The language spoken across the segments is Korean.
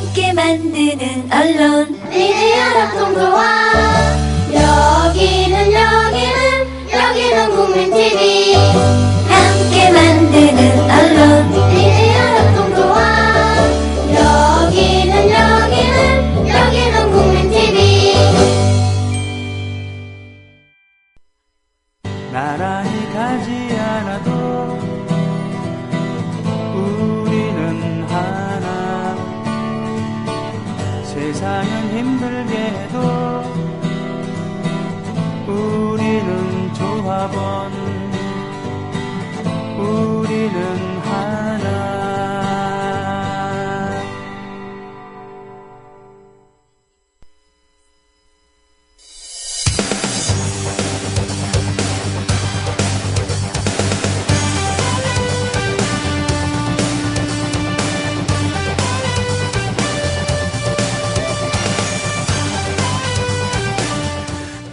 함께 만드는 언론 미디어 합동조합. 여기는 국민TV. 함께 만드는 언론 미디어 합동조합. 여기는 국민TV. 나란히 가지 않아도 우리는 하나. 세상은 힘들게 해도 우리는 조합원. 우리는 하나.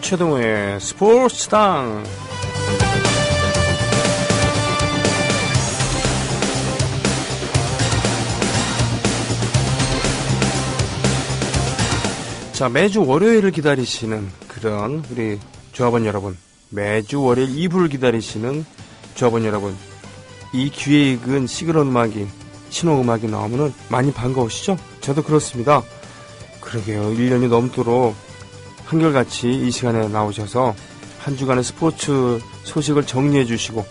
최동호의 스포츠당. 자, 매주 월요일을 기다리시는 그런 우리 조합원 여러분, 매주 월요일 2부를 기다리시는 조합원 여러분, 이 귀에 익은 시그널 음악이, 신호음악이 나오면 많이 반가우시죠? 저도 그렇습니다. 그러게요. 1년이 넘도록 한결같이 이 시간에 나오셔서 한 주간의 스포츠 소식을 정리해 주시고,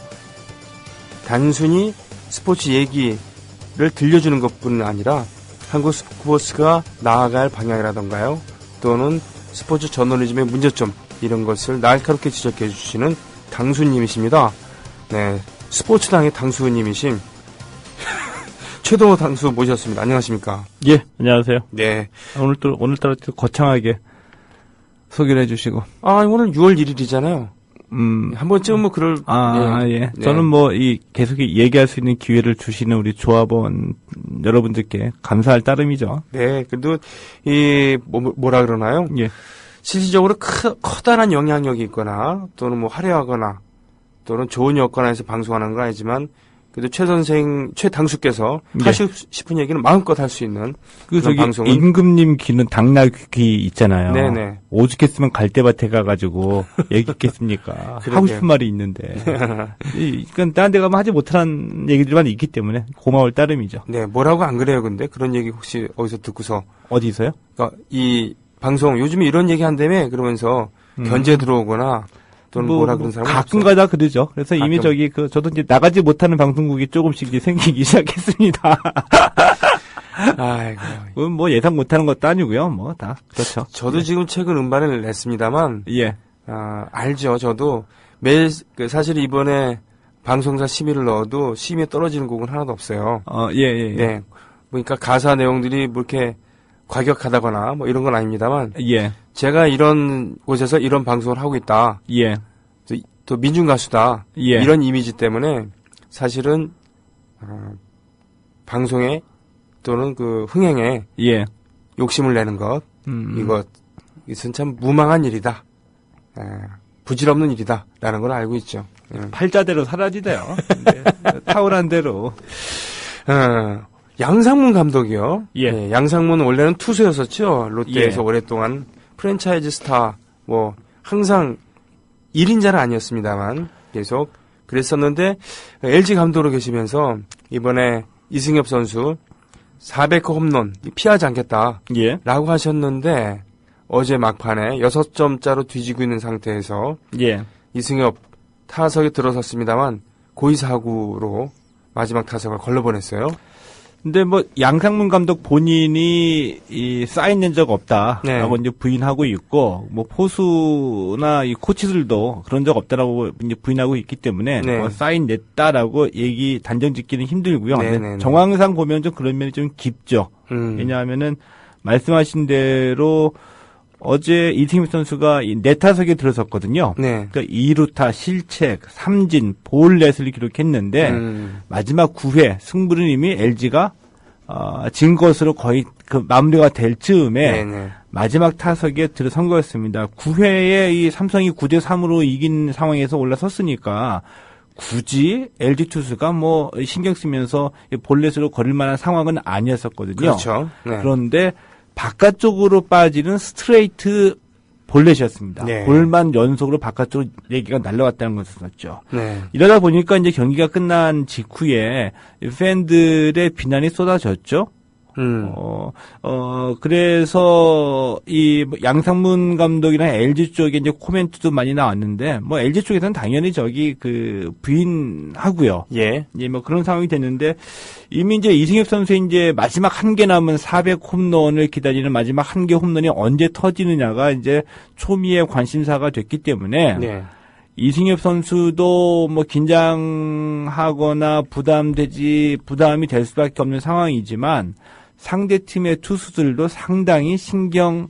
단순히 스포츠 얘기를 들려주는 것뿐 아니라 한국 스포츠가 나아갈 방향이라던가요, 또는 스포츠 저널리즘의 문제점, 이런 것을 날카롭게 지적해 주시는 당수님이십니다. 네, 스포츠당의 당수님이신 최동호 당수 모셨습니다. 안녕하십니까? 예, 안녕하세요. 네. 오늘따라 또 거창하게 소개를 해주시고. 오늘 6월 1일이잖아요. 한 번쯤은 뭐 그럴. 예. 네. 저는 계속 얘기할 수 있는 기회를 주시는 우리 조합원 여러분들께 감사할 따름이죠. 네, 그래도 뭐라 그러나요? 예. 실질적으로 커다란 영향력이 있거나, 또는 뭐 화려하거나, 또는 좋은 여건에서 방송하는 건 아니지만, 그래도 최 당수께서 네. 하시고 싶은 얘기는 마음껏 할 수 있는 그런 방송은. 임금님 귀는 당나귀 있잖아요. 네네. 오죽했으면 갈대밭에 가가지고 얘기했겠습니까? 하고 싶은 말이 있는데. 그러니까 다른 데 가면 하지 못한 얘기들만 있기 때문에 고마울 따름이죠. 네, 뭐라고 안 그래요, 근데? 그런 얘기 혹시 어디서 듣고서. 어디서요? 그러니까 이 방송, 요즘에 이런 얘기 한다며? 그러면서 견제 들어오거나, 또는 뭐라 그런 사람은 가끔 없어요? 가다 그러죠. 그래서 이미 저도 이제 나가지 못하는 방송국이 조금씩 이제 생기기 시작했습니다. 아이고. 뭐 예상 못하는 것도 아니고요. 뭐 다 그렇죠. 저도 지금 최근 음반을 냈습니다만, 예. 알죠. 저도 사실 이번에 방송사 심의를 넣어도 심의에 떨어지는 곡은 하나도 없어요. 예. 네. 그러니까 가사 내용들이 뭐 이렇게 과격하다거나 뭐 이런 건 아닙니다만, 예. 제가 이런 곳에서 이런 방송을 하고 있다. 예. 또 민중 가수다. 예. 이런 이미지 때문에 사실은 방송에 또는 그 흥행에 예. 욕심을 내는 것, 이것은 참 무망한 일이다. 부질없는 일이다라는 걸 알고 있죠. 팔자대로 사라지대요. 타오란 대로. 양상문 감독이요. 예. 네, 양상문은 원래는 투수였었죠. 롯데에서 예. 오랫동안 프랜차이즈 스타, 뭐 항상 1인자는 아니었습니다만 계속 그랬었는데, LG 감독으로 계시면서 이번에 이승엽 선수 400호 홈런 피하지 않겠다 예. 라고 하셨는데, 어제 막판에 6점짜로 뒤지고 있는 상태에서 예. 이승엽 타석에 들어섰습니다만 고의사구로 마지막 타석을 걸러보냈어요. 근데 양상문 감독 본인이 사인 낸 적 없다라고 네. 이제 부인하고 있고, 포수나 이 코치들도 그런 적 없다라고 이제 부인하고 있기 때문에, 네. 사인 냈다라고 단정 짓기는 힘들고요. 네. 정황상 보면 좀 그런 면이 좀 깊죠. 왜냐하면은 말씀하신 대로 어제 이승엽 선수가 네 타석에 들어섰거든요. 네. 그러니까 2루타, 실책, 삼진, 볼넷을 기록했는데 마지막 9회 승부는 이미 LG가 진 것으로 거의 그 마무리가 될 즈음에 네네. 마지막 타석에 들어선 거였습니다. 9회에 이 삼성이 9대3으로 이긴 상황에서 올라섰으니까 굳이 LG 투수가 뭐 신경 쓰면서 볼넷으로 거릴 만한 상황은 아니었었거든요. 그렇죠. 네. 그런데 바깥쪽으로 빠지는 스트레이트 볼넷이었습니다. 네. 볼만 연속으로 바깥쪽으로 4개가 날아왔다는 것이었죠. 네. 이러다 보니까 이제 경기가 끝난 직후에 팬들의 비난이 쏟아졌죠. 그래서 이 양상문 감독이나 LG 쪽에 이제 코멘트도 많이 나왔는데 뭐 LG 쪽에서는 당연히 저기 그 부인하고요. 예. 예, 뭐 그런 상황이 됐는데 이미 이제 이승엽 선수의 이제 마지막 한 개 남은 400 홈런을 기다리는 마지막 한 개 홈런이 언제 터지느냐가 이제 초미의 관심사가 됐기 때문에 네. 이승엽 선수도 뭐 긴장하거나 부담이 될 수밖에 없는 상황이지만 상대 팀의 투수들도 상당히 신경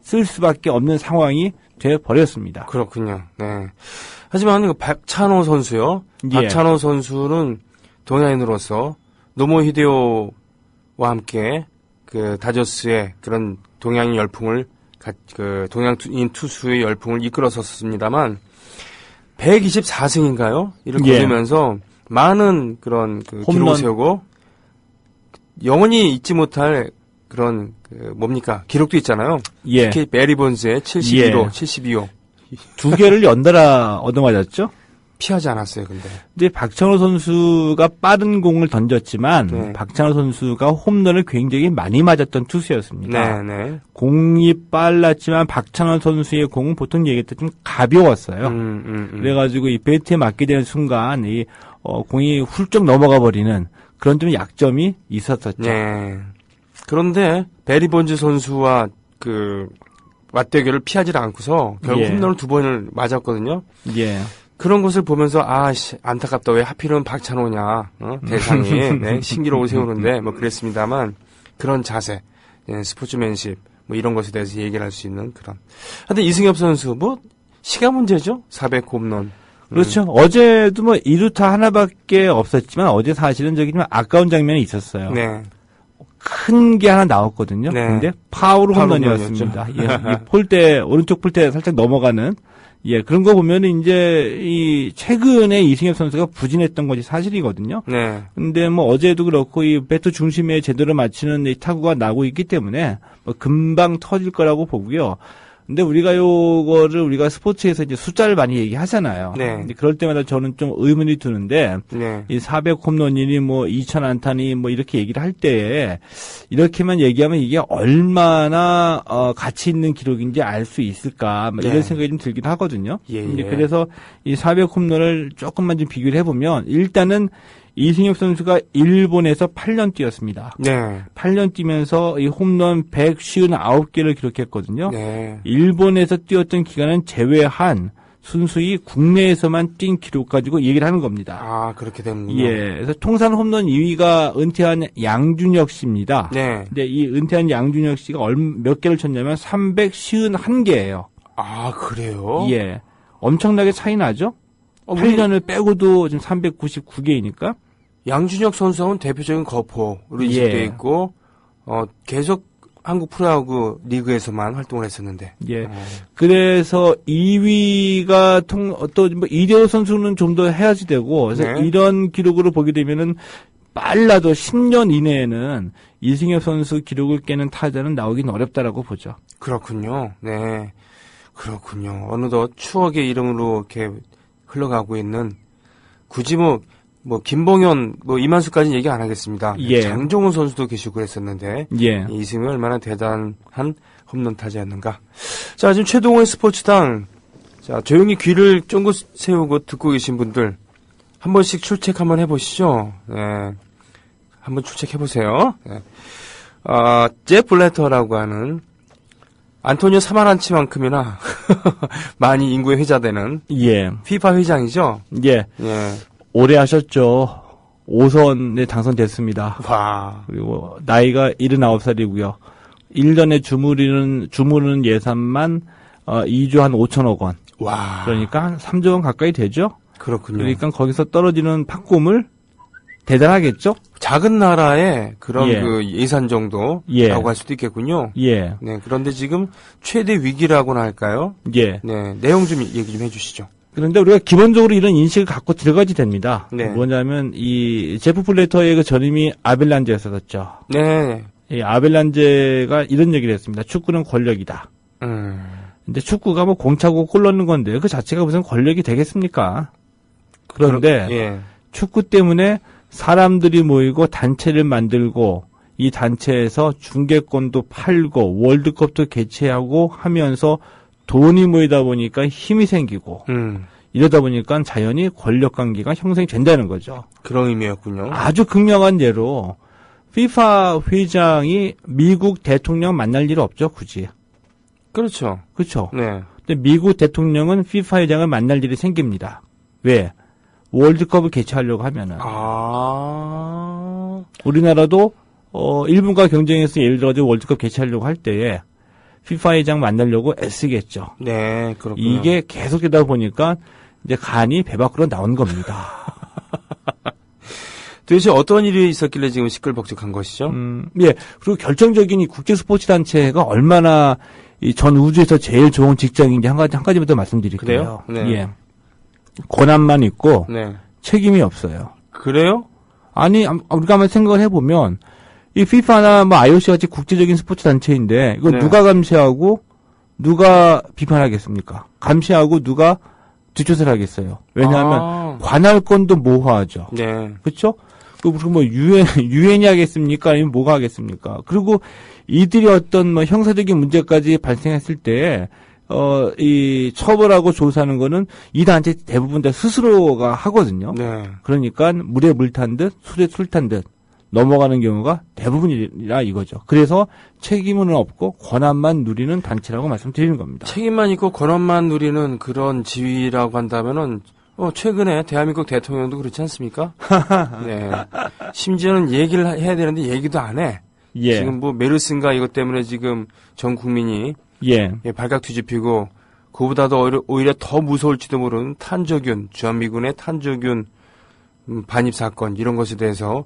쓸 수밖에 없는 상황이 돼 버렸습니다. 그렇군요. 네. 하지만 그 박찬호 선수요. 예. 박찬호 선수는 동양인으로서 노모 히데오와 함께 그 다저스의 그런 동양인 열풍을 그 동양인 투수의 열풍을 이끌었었습니다만 124승인가요? 이를 예. 거두면서 많은 그런 그 홈런. 기록을 세우고 영원히 잊지 못할 그런 그 뭡니까 기록도 있잖아요. 예. 특히 베리 본즈의 72호, 72호 2개를 연달아 얻어맞았죠? 피하지 않았어요. 근데 박찬호 선수가 빠른 공을 던졌지만 네. 박찬호 선수가 홈런을 굉장히 많이 맞았던 투수였습니다. 네. 공이 빨랐지만 박찬호 선수의 공은 보통 얘기할 때 좀 가벼웠어요. 그래가지고 이 배트에 맞게 되는 순간 이 공이 훌쩍 넘어가 버리는 그런 좀 약점이 있었었죠. 네. 그런데 베리 본즈 선수와 그 맞대결을 피하지 않고서 결국 예. 홈런을 2번을 맞았거든요. 예. 그런 것을 보면서 안타깝다. 왜 하필은 박찬호냐. 대상이 네, 신기록을 세우는데 뭐 그랬습니다만 그런 자세, 스포츠맨십 뭐 이런 것에 대해서 얘기를 할 수 있는 그런. 하여튼 이승엽 선수 뭐 시간 문제죠. 400 홈런. 그렇죠. 어제도 뭐 2루타 하나밖에 없었지만 어제 사실은 저기 좀 아까운 장면이 있었어요. 네. 큰 게 하나 나왔거든요. 네. 근데 파울 홈런이었습니다. 예, 이 폴대 오른쪽 폴대 살짝 넘어가는 예, 그런 거 보면은 이제 이 최근에 이승엽 선수가 부진했던 것이 사실이거든요. 네. 근데 뭐 어제도 그렇고 이 배트 중심에 제대로 맞추는 이 타구가 나고 있기 때문에 뭐 금방 터질 거라고 보고요. 근데 우리가 스포츠에서 이제 숫자를 많이 얘기하잖아요. 네. 근데 그럴 때마다 저는 좀 의문이 드는데 네. 이 400 홈런이니 뭐 2000 안타니 뭐 이렇게 얘기를 할 때에 이렇게만 얘기하면 이게 얼마나 가치 있는 기록인지 알 수 있을까 뭐 네. 이런 생각이 좀 들긴 하거든요. 예. 근데 그래서 이 400 홈런을 조금만 좀 비교를 해보면 일단은 이승엽 선수가 일본에서 8년 뛰었습니다. 네. 8년 뛰면서 이 홈런 159개를 기록했거든요. 네. 일본에서 뛰었던 기간은 제외한 순수히 국내에서만 뛴 기록 가지고 얘기를 하는 겁니다. 아, 그렇게 되는군요. 예. 그래서 통산 홈런 2위가 은퇴한 양준혁 씨입니다. 네. 근데 이 은퇴한 양준혁 씨가 몇 개를 쳤냐면 351개예요. 아, 그래요? 예. 엄청나게 차이 나죠? 8년을 빼고도 지금 399개이니까. 양준혁 선수는 대표적인 거포로 예. 인식돼 있고, 계속 한국 프로야구 리그에서만 활동을 했었는데. 예. 그래서 2위가 또 뭐 이대호 선수는 좀 더 해야지 되고, 그래서 네. 이런 기록으로 보게 되면은 빨라도 10년 이내에는 이승엽 선수 기록을 깨는 타자는 나오긴 어렵다라고 보죠. 그렇군요. 네. 그렇군요. 어느덧 추억의 이름으로 이렇게 흘러가고 있는, 굳이 김봉현, 이만수까지는 얘기 안 하겠습니다. 예. 장종훈 선수도 계시고 그랬었는데, 예. 이승이 얼마나 대단한 홈런 타자였는가. 자, 지금 최동호의 스포츠당, 자, 조용히 귀를 쫑긋 세우고 듣고 계신 분들, 한 번씩 출첵 한번 해보시죠. 네. 한번 출첵해보세요. 네. 제프 블래터라고 하는, 안토니오 사마란치만큼이나 많이 인구에 회자되는, 예. 피파 회장이죠. 예. 예. 오래 하셨죠. 5선에 당선됐습니다. 와. 그리고 나이가 79살이고요. 1년에 주무르는 예산만 2조 한 5천억 원. 와. 그러니까 한 3조 원 가까이 되죠. 그렇군요. 그러니까 거기서 떨어지는 팝꿈을 대단하겠죠? 작은 나라의 그런 예. 그 예산 정도라고 예. 할 수도 있겠군요. 예. 네. 그런데 지금 최대 위기라고나 할까요? 예. 네. 내용 좀 얘기 좀 해주시죠. 그런데 우리가 기본적으로 이런 인식을 갖고 들어가야 됩니다. 네. 뭐냐면 이 제프 블래터의 그 전임이 아벨란제였었죠. 네. 이 아벨란제가 이런 얘기를 했습니다. 축구는 권력이다. 근데 축구가 뭐 공차고 골 넣는 건데 그 자체가 무슨 권력이 되겠습니까? 그런데 예. 축구 때문에 사람들이 모이고 단체를 만들고 이 단체에서 중계권도 팔고 월드컵도 개최하고 하면서 돈이 모이다 보니까 힘이 생기고 이러다 보니까 자연히 권력 관계가 형성이 된다는 거죠. 그런 의미였군요. 아주 극명한 예로 FIFA 회장이 미국 대통령 만날 일 없죠, 굳이. 그렇죠. 그렇죠. 네. 근데 미국 대통령은 FIFA 회장을 만날 일이 생깁니다. 왜? 월드컵을 개최하려고 하면은. 우리나라도 일본과 경쟁해서 예를 들어 월드컵 개최하려고 할 때에 FIFA 회장 만나려고 애쓰겠죠. 네, 그렇군요. 이게 계속되다 보니까 이제 간이 배 밖으로 나온 겁니다. 도대체 어떤 일이 있었길래 지금 시끌벅적한 것이죠? 예. 그리고 결정적인 이 국제 스포츠 단체가 얼마나 이 전 우주에서 제일 좋은 직장인지 한 가지만 더 말씀드릴게요. 그래요? 네. 예. 권한만 있고 네. 책임이 없어요. 그래요? 아니, 우리가 한번 생각을 해보면 이 FIFA나 뭐 IOC 같이 국제적인 스포츠 단체인데 이거 네. 누가 감시하고 누가 비판하겠습니까? 감시하고 누가 뒷조사를 하겠어요. 왜냐하면 관할권도 모호하죠. 네. 그렇죠? 그리고 뭐 유엔이 하겠습니까? 아니면 뭐가 하겠습니까? 그리고 이들이 어떤 뭐 형사적인 문제까지 발생했을 때 이 처벌하고 조사하는 거는 이 단체 대부분 다 스스로가 하거든요. 네. 그러니까 물에 물 탄 듯 술에 술 탄 듯 넘어가는 경우가 대부분이라 이거죠. 그래서 책임은 없고 권한만 누리는 단체라고 말씀드리는 겁니다. 책임만 있고 권한만 누리는 그런 지위라고 한다면은 최근에 대한민국 대통령도 그렇지 않습니까? 네. 심지어는 얘기를 해야 되는데 얘기도 안 해. 예. 지금 뭐 메르스인가 이것 때문에 지금 전 국민이 예. 발각 뒤집히고 그보다도 오히려 더 무서울지도 모르는 탄저균, 주한미군의 탄저균 반입 사건 이런 것에 대해서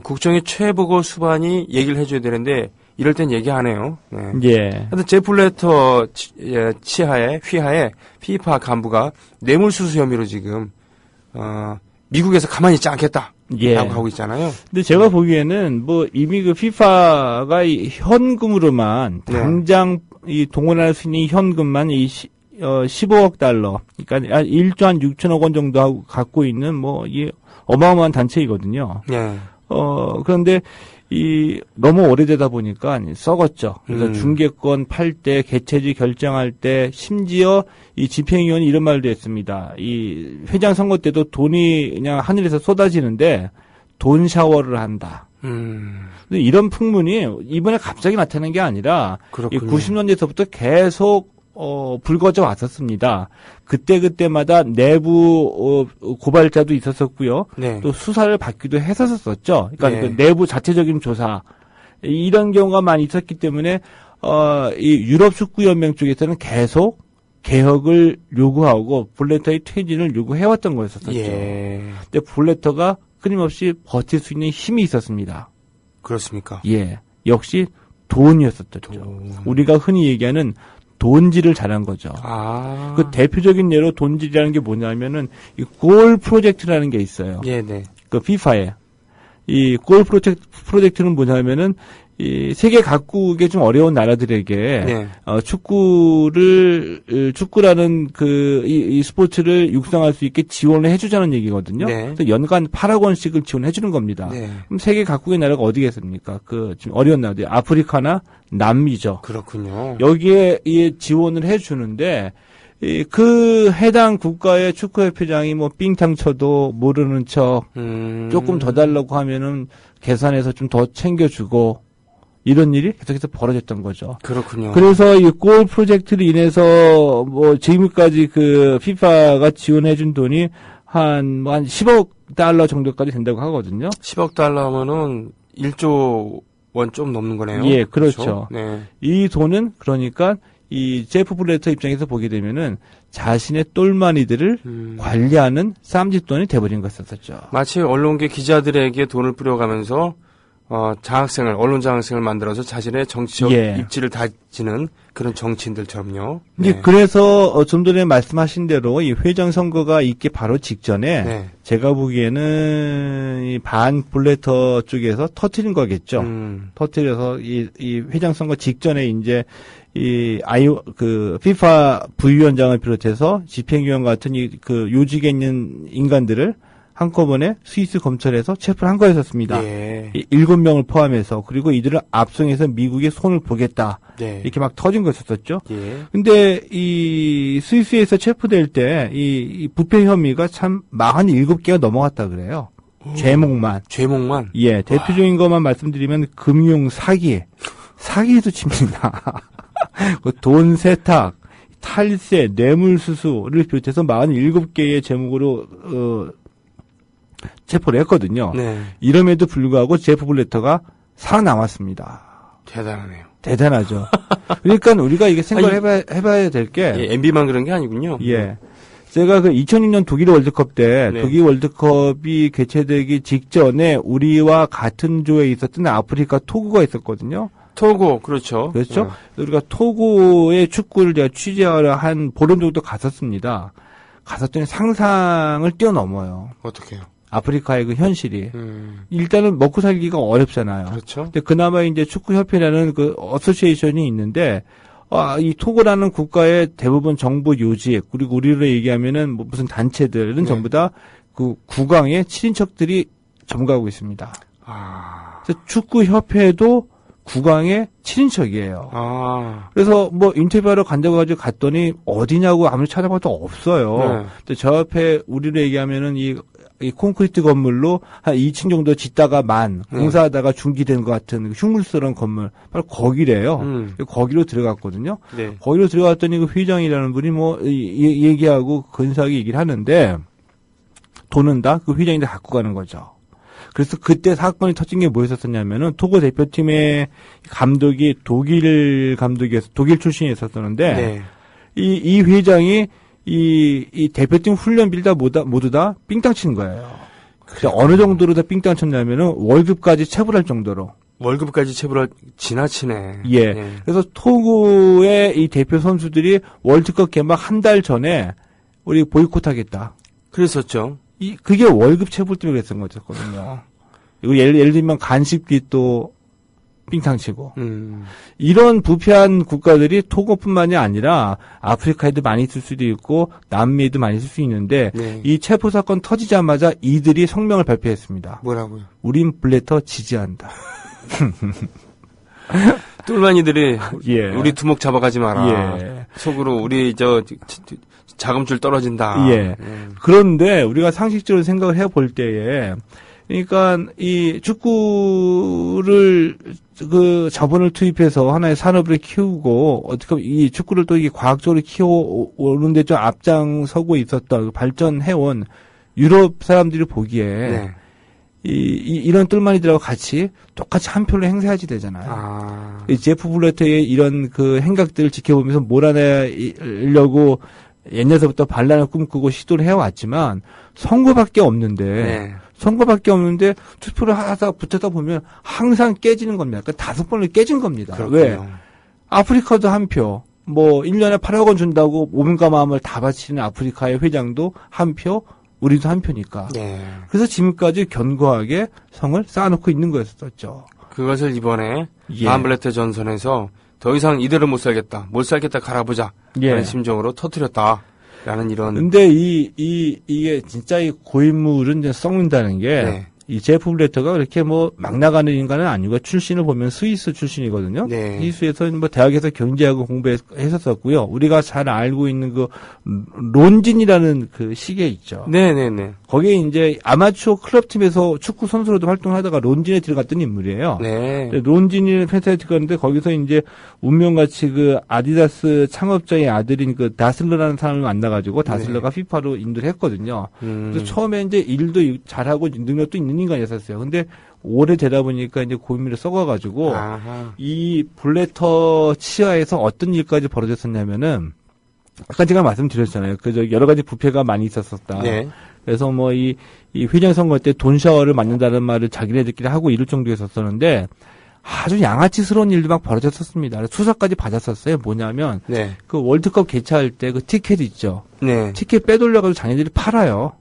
국정의 최보고 수반이 얘기를 해줘야 되는데 이럴 땐 얘기 안 해요. 네. 예. 하여튼 제프 블래터 휘하에 피파 간부가 뇌물수수 혐의로 지금 미국에서 가만히 있지 않겠다. 예. 라고 하고 있잖아요. 근데 제가 보기에는 뭐 이미 그 FIFA가 현금으로만 네. 당장 이 동원할 수 있는 현금만 15억 달러, 그러니까 1조 한 6천억 원 정도 하고 갖고 있는 뭐 이 어마어마한 단체이거든요. 네. 그런데 너무 오래되다 보니까 썩었죠. 그래서 중계권 팔 때, 개최지 결정할 때, 심지어 이 집행위원이 이런 말도 했습니다. 이 회장 선거 때도 돈이 그냥 하늘에서 쏟아지는데 돈 샤워를 한다. 근데 이런 풍문이 이번에 갑자기 나타난 게 아니라 그렇군요. 90년대에서부터 계속 불거져 왔었습니다. 그때마다 내부 고발자도 있었었고요. 네. 또 수사를 받기도 했었었죠. 그러니까 네. 그 내부 자체적인 조사 이런 경우가 많이 있었기 때문에 이 유럽 축구 연맹 쪽에서는 계속 개혁을 요구하고 블래터의 퇴진을 요구해왔던 거였었죠. 예. 근데 블래터가 끊임없이 버틸 수 있는 힘이 있었습니다. 그렇습니까? 예, 역시 돈이었었죠. 우리가 흔히 얘기하는 돈질을 잘한 거죠. 아. 그 대표적인 예로 돈질이라는 게 뭐냐면은 이 골 프로젝트라는 게 있어요. 예, 네. 그 FIFA에 이 골 프로젝트는 뭐냐면은 이 세계 각국의 좀 어려운 나라들에게 네. 축구라는 이 스포츠를 육성할 수 있게 지원을 해주자는 얘기거든요. 네. 그래서 연간 8억 원씩을 지원해주는 겁니다. 네. 그럼 세계 각국의 나라가 어디겠습니까? 좀 어려운 나라들, 아프리카나 남미죠. 그렇군요. 여기에 지원을 해주는데 그 해당 국가의 축구협회장이 뭐 삥탕 쳐도 모르는 척 조금 더 달라고 하면은 계산해서 좀 더 챙겨주고 이런 일이 계속해서 벌어졌던 거죠. 그렇군요. 그래서 이 골 프로젝트로 인해서 뭐 지금까지 그 FIFA가 지원해준 돈이 한 10억 달러 정도까지 된다고 하거든요. 10억 달러면은 1조 원 좀 넘는 거네요. 예, 그렇죠. 네. 이 돈은 그러니까 이 제프 블래터 입장에서 보게 되면은 자신의 똘마니들을 관리하는 쌈짓돈이 돼버린 것이었죠. 마치 언론계 기자들에게 돈을 뿌려가면서 장학생을, 언론 장학생을 만들어서 자신의 정치적 예. 입지를 다지는 그런 정치인들처럼요. 이제 네. 그래서 좀 전에 말씀하신 대로 이 회장 선거가 있기 바로 직전에 네. 제가 보기에는 이 반 블래터 쪽에서 터트린 거겠죠. 터트려서 이 회장 선거 직전에 이제 FIFA 부위원장을 비롯해서 집행위원 같은 그 요직에 있는 인간들을 한꺼번에 스위스 검찰에서 체포를 한 거였었습니다. 예. 7명을 포함해서. 그리고 이들을 압송해서 미국의 손을 보겠다. 네. 이렇게 막 터진 거였었죠. 예. 근데 이 스위스에서 체포될 때 이 부패 혐의가 참 47개가 넘어갔다 그래요. 죄목만. 죄목만? 예, 대표적인 것만 말씀드리면 금융 사기에도 칩니다. 돈 세탁, 탈세, 뇌물수수를 비롯해서 47개의 제목으로 체포를 했거든요. 네. 이럼에도 불구하고 제프 블래터가 살아남았습니다. 대단하네요. 대단하죠. 그러니까 우리가 이게 생각을 해봐야 될 게. 예, MB만 그런 게 아니군요. 예. 제가 그 2006년 독일 월드컵 때, 네. 독일 월드컵이 개최되기 직전에 우리와 같은 조에 있었던 아프리카 토고가 있었거든요. 토고, 그렇죠. 그렇죠? 우리가 토고의 축구를 제가 취재하러 한 보름 정도 갔었습니다. 갔었더니 상상을 뛰어넘어요. 어떻게요? 아프리카의 그 현실이. 일단은 먹고 살기가 어렵잖아요. 그렇죠. 근데 그나마 이제 축구협회라는 그 어소시에이션이 있는데, 이 토고라는 국가의 대부분 정부 요직, 그리고 우리로 얘기하면은 뭐 무슨 단체들은 네. 전부 다 그 국왕의 친인척들이 점거하고 있습니다. 그래서 축구협회도 국왕의 친인척이에요. 그래서 뭐 인터뷰하러 간다고 가지고 갔더니 어디냐고 아무리 찾아봐도 없어요. 네. 근데 저 옆에 우리로 얘기하면은 이 콘크리트 건물로 한 2층 정도 짓다가 공사하다가 중기된 것 같은 흉물스러운 건물, 바로 거기래요. 거기로 들어갔거든요. 네. 거기로 들어갔더니 그 회장이라는 분이 뭐 얘기하고 근사하게 얘기를 하는데 돈은 다 그 회장이 다 갖고 가는 거죠. 그래서 그때 사건이 터진 게 뭐였었냐면은 토고 대표팀의 감독이 독일 출신이었었는데 네. 이 회장이 이 대표팀 훈련비를 다 모두 다 삥땅 치는 거예요. 어느 정도로 다 삥땅 쳤냐면은 월급까지 체불할 정도로. 월급까지 체불할 지나치네. 예. 네. 그래서 토고의 이 대표 선수들이 월드컵 개막 한 달 전에 우리 보이콧하겠다. 그랬었죠. 그게 월급 체불 때문에 그랬던 거였거든요. 이거 예를 들면 간식비 또 삥땅 치고. 이런 부패한 국가들이 토고뿐만이 아니라 아프리카에도 많이 있을 수도 있고 남미에도 많이 있을 수 있는데 네. 이 체포 사건 터지자마자 이들이 성명을 발표했습니다. 뭐라고요? 우린 블래터 지지한다. 똘마니들이 예. 우리 두목 잡아가지 마라. 예. 속으로 우리 자금줄 떨어진다. 예. 그런데 우리가 상식적으로 생각을 해볼 때에 그러니까 이 축구를 그 자본을 투입해서 하나의 산업을 키우고 어떻게 보면 이 축구를 또 이게 과학적으로 키워오는데 좀 앞장서고 있었던 발전해온 유럽 사람들이 보기에 네. 이런 똘마니들하고 같이 똑같이 한 표를 행사해야지 되잖아요. 이 제프 블래터의 이런 그 행각들을 지켜보면서 몰아내려고 옛날서부터 반란을 꿈꾸고 시도를 해왔지만 선거밖에 없는데 투표를 하다 붙었다 보면 항상 깨지는 겁니다. 그러니까 5번을 깨진 겁니다. 그렇군요. 왜? 아프리카도 한 표, 뭐 1년에 8억 원 준다고 몸과 마음을 다 바치는 아프리카의 회장도 한 표, 우리도 한 표니까. 네. 그래서 지금까지 견고하게 성을 쌓아놓고 있는 거였었죠. 그것을 이번에 예. 반블레트 전선에서 더 이상 이대로 못 살겠다 갈아보자. 예. 라는 심정으로 터뜨렸다. 라는 이런. 근데 이게 진짜 이 고인물은 이제 썩는다는 게, 네. 이 제프 블래터가 그렇게 뭐 막 나가는 인간은 아니고 출신을 보면 스위스 출신이거든요. 네. 스위스에서 뭐 대학에서 경제하고 공부했었고요. 우리가 잘 알고 있는 그 론진이라는 그 시계 있죠. 네네네. 거기에 이제 아마추어 클럽팀에서 축구 선수로도 활동하다가 론진에 들어갔던 인물이에요. 네. 론진이라는 회사에 들어갔는데 거기서 이제 운명같이 그 아디다스 창업자의 아들인 그 다슬러라는 사람을 만나가지고 다슬러가 피파로 인도를 했거든요. 그래서 처음에 이제 일도 잘하고 능력도 있는 인간이었어요. 근데 오래되다 보니까 이제 고인물이 썩어가지고 이 블래터 치하에서 어떤 일까지 벌어졌었냐면은 아까 제가 말씀드렸잖아요. 여러 가지 부패가 많이 있었었다. 네. 그래서 뭐 이 회장 선거 때 돈 샤워를 맞는다는 말을 자기네들끼리 하고 이럴 정도였었었는데 아주 양아치스러운 일도 막 벌어졌었습니다. 수사까지 받았었어요. 뭐냐면 네. 그 월드컵 개최할 때 그 티켓 있죠. 네. 티켓 빼돌려가지고 자기들이 팔아요.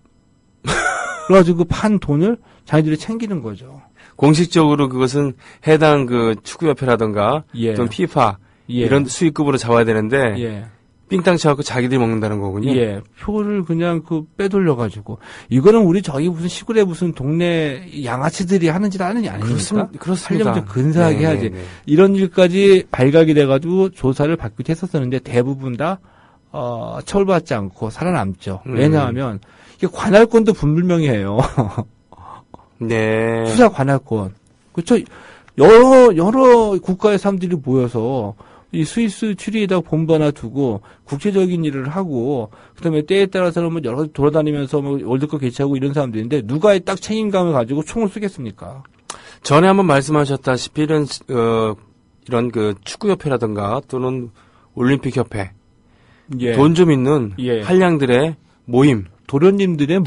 그래가지고 판 돈을 자기들이 챙기는 거죠. 공식적으로 그것은 해당 그 축구협회라든가 예. 또 피파 예. 이런 수익급으로 잡아야 되는데 예. 삥땅 쳐갖고 자기들이 먹는다는 거군요. 예. 표를 그냥 빼돌려가지고. 이거는 우리 저기 무슨 시골에 무슨 동네 양아치들이 하는 짓 하는 일 아닙니까? 그렇습니다. 하려면 좀 근사하게 네, 해야지. 네, 네. 이런 일까지 발각이 돼가지고 조사를 받기도 했었었는데 대부분 다, 처벌받지 않고 살아남죠. 왜냐하면 이게 관할권도 분분명해요. 네. 수사 관할권. 그렇죠. 여러 국가의 사람들이 모여서 이 스위스 추리에다 본부 하나 두고 국제적인 일을 하고 그다음에 때에 따라서는 뭐 여러 가지 돌아다니면서 뭐 월드컵 개최하고 이런 사람들인데 누가 딱 책임감을 가지고 총을 쏘겠습니까? 전에 한번 말씀하셨다시피 이런 그 축구협회라든가 또는 올림픽협회 예. 돈 좀 있는 예. 한량들의 모임, 도련님들의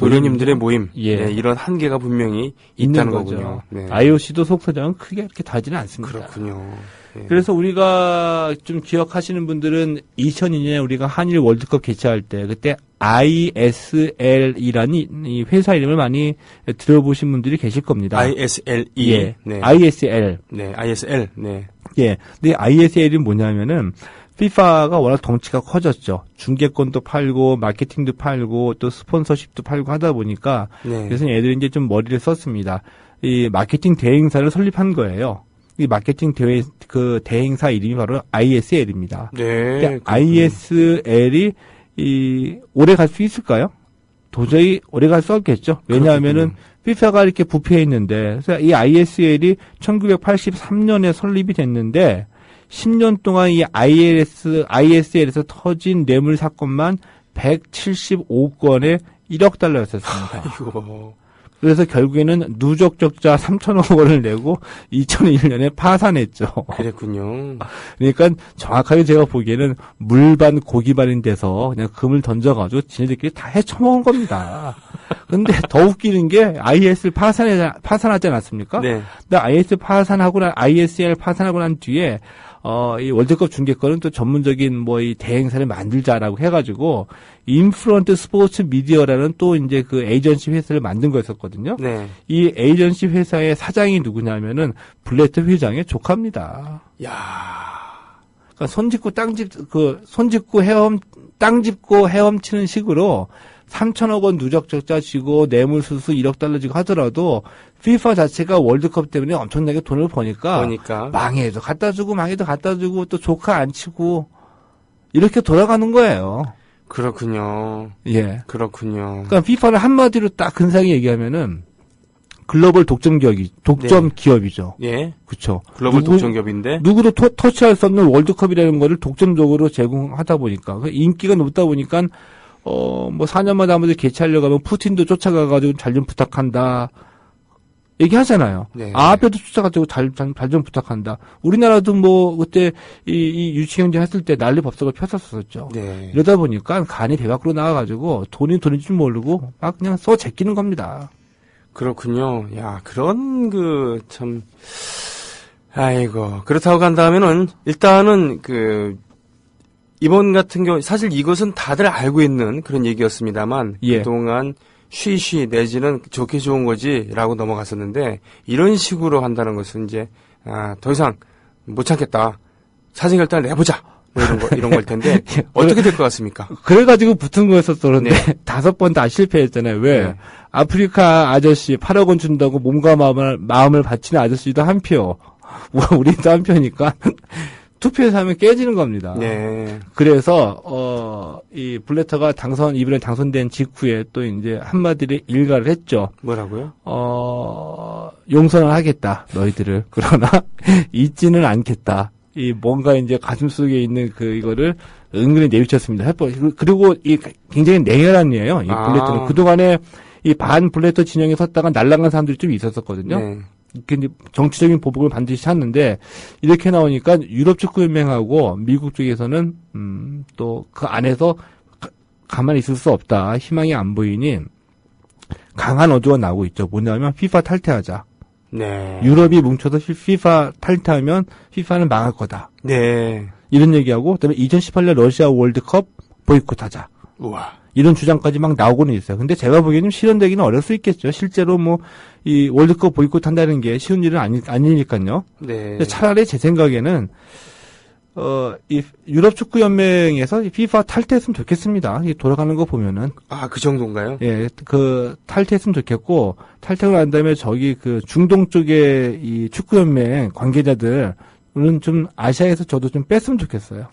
모임, 예. 네, 이런 한계가 분명히 있는 있다는 거죠. 거군요. 네. IOC도 속사정은 크게 그렇게 다지는 않습니다. 그렇군요. 네. 그래서 우리가 좀 기억하시는 분들은 2002년에 우리가 한일 월드컵 개최할 때 그때 ISL이라는 이 회사 이름을 많이 들어보신 분들이 계실 겁니다. ISLE. 예. 네. ISL. 네, ISL. 네. 예. 근데 ISL이 뭐냐면은 FIFA가 워낙 덩치가 커졌죠. 중계권도 팔고 마케팅도 팔고 또 스폰서십도 팔고 하다 보니까 네. 그래서 애들이 이제 좀 머리를 썼습니다. 이 마케팅 대행사를 설립한 거예요. 이 마케팅 대행사 이름이 바로 ISL입니다. 네. ISL이 오래 갈 수 있을까요? 도저히 오래 갈 수 없겠죠. 왜냐하면은 FIFA가 이렇게 부패했는데, 그래서 이 ISL이 1983년에 설립이 됐는데 10년 동안 이 ISL에서 터진 뇌물 사건만 175건에 1억 달러였었습니다. 아이고. 그래서 결국에는 누적 적자 3천억 원을 내고 2001년에 파산했죠. 그랬군요. 그러니까 정확하게 제가 보기에는 물반 고기반인 데서 그냥 금을 던져가지고 지네들끼리 다 헤쳐먹은 겁니다. 근데 더 웃기는 게 ISL 파산하지 않았습니까? 네. 근데 ISL 파산하고 난 뒤에 이 월드컵 중계권은 또 전문적인 뭐 이 대행사를 만들자라고 해가지고 인프런트 스포츠 미디어라는 또 이제 그 에이전시 회사를 만든 거였었거든요. 네. 이 에이전시 회사의 사장이 누구냐면은 블래터 회장의 조카입니다. 야. 그러니까 손 짚고 땅 짚고 헤엄치는 식으로 3천억 원 누적 적자 지고 뇌물수수 1억 달러 지고 하더라도 FIFA 자체가 월드컵 때문에 엄청나게 돈을 버니까 망해도 갖다 주고 또 조카 안 치고 이렇게 돌아가는 거예요. 그렇군요. 예. 그렇군요. 그러니까 FIFA는 한마디로 딱 근사하게 얘기하면은 글로벌 독점 기업이죠. 예. 그렇죠. 글로벌 독점 기업인데 누구도 터치할 수 없는 월드컵이라는 거를 독점적으로 제공하다 보니까 인기가 높다 보니까 뭐 4년마다 한 번씩 개최하려고 하면 푸틴도 쫓아가가지고 잘 좀 부탁한다. 얘기하잖아요. 네. 앞에도 쫓아가지고 잘 좀 부탁한다. 우리나라도 뭐 그때 이 유치경쟁 했을 때 난리 법석을 폈었었죠. 네. 이러다 보니까 간이 배 밖으로 나와가지고 돈인 줄 모르고 막 그냥 써 제끼는 겁니다. 그렇군요. 야, 그런 아이고. 그렇다고 간다면은 일단은 이번 같은 경우 사실 이것은 다들 알고 있는 그런 얘기였습니다만 예. 그동안 쉬쉬 내지는 좋게 좋은 거지라고 넘어갔었는데 이런 식으로 한다는 것은 이제 더 이상 못 참겠다. 사생결단을 내보자. 뭐 이런 걸 텐데 어떻게 될 것 같습니까? 그래가지고 붙은 거였었는데 네. 5번 다 실패했잖아요. 왜? 네. 아프리카 아저씨 8억 원 준다고 몸과 마음을 바치는 아저씨도 한 표. 우리도 한 표니까 투표에서 하면 깨지는 겁니다. 네. 그래서 이 블래터가 이번에 당선된 직후에 또 이제 한마디로 일가를 했죠. 뭐라고요? 용서는 하겠다 너희들을. 그러나 잊지는 않겠다. 이 뭔가 이제 가슴 속에 있는 이거를 은근히 내비쳤습니다. 그리고 이 굉장히 냉혈한 이에요. 이 블래터는 그동안에 이 반 블래터 진영에 섰다가 날아간 사람들이 좀 있었었거든요. 네. 이렇게 정치적인 보복을 반드시 찾는데 이렇게 나오니까 유럽 축구 연맹하고 미국 쪽에서는 또 그 안에서 가만히 있을 수 없다. 희망이 안 보이니 강한 어조가 나오고 있죠. 뭐냐면 FIFA 탈퇴하자. 네. 유럽이 뭉쳐서 FIFA 탈퇴하면 FIFA는 망할 거다. 네. 이런 얘기하고 그다음에 2018년 러시아 월드컵 보이콧하자. 우와. 이런 주장까지 막 나오고는 있어요. 근데 제가 보기에는 실현되기는 어려울 수 있겠죠. 실제로 뭐 이 월드컵 보이콧한다는 게 쉬운 일은 아니니까요. 네. 차라리 제 생각에는 이 유럽 축구 연맹에서 FIFA 탈퇴했으면 좋겠습니다. 이 돌아가는 거 보면은 아, 그 정도인가요? 예, 그 탈퇴했으면 좋겠고 탈퇴를 한 다음에 저기 그 중동 쪽에 이 축구 연맹 관계자들은 좀 아시아에서 저도 좀 뺐으면 좋겠어요.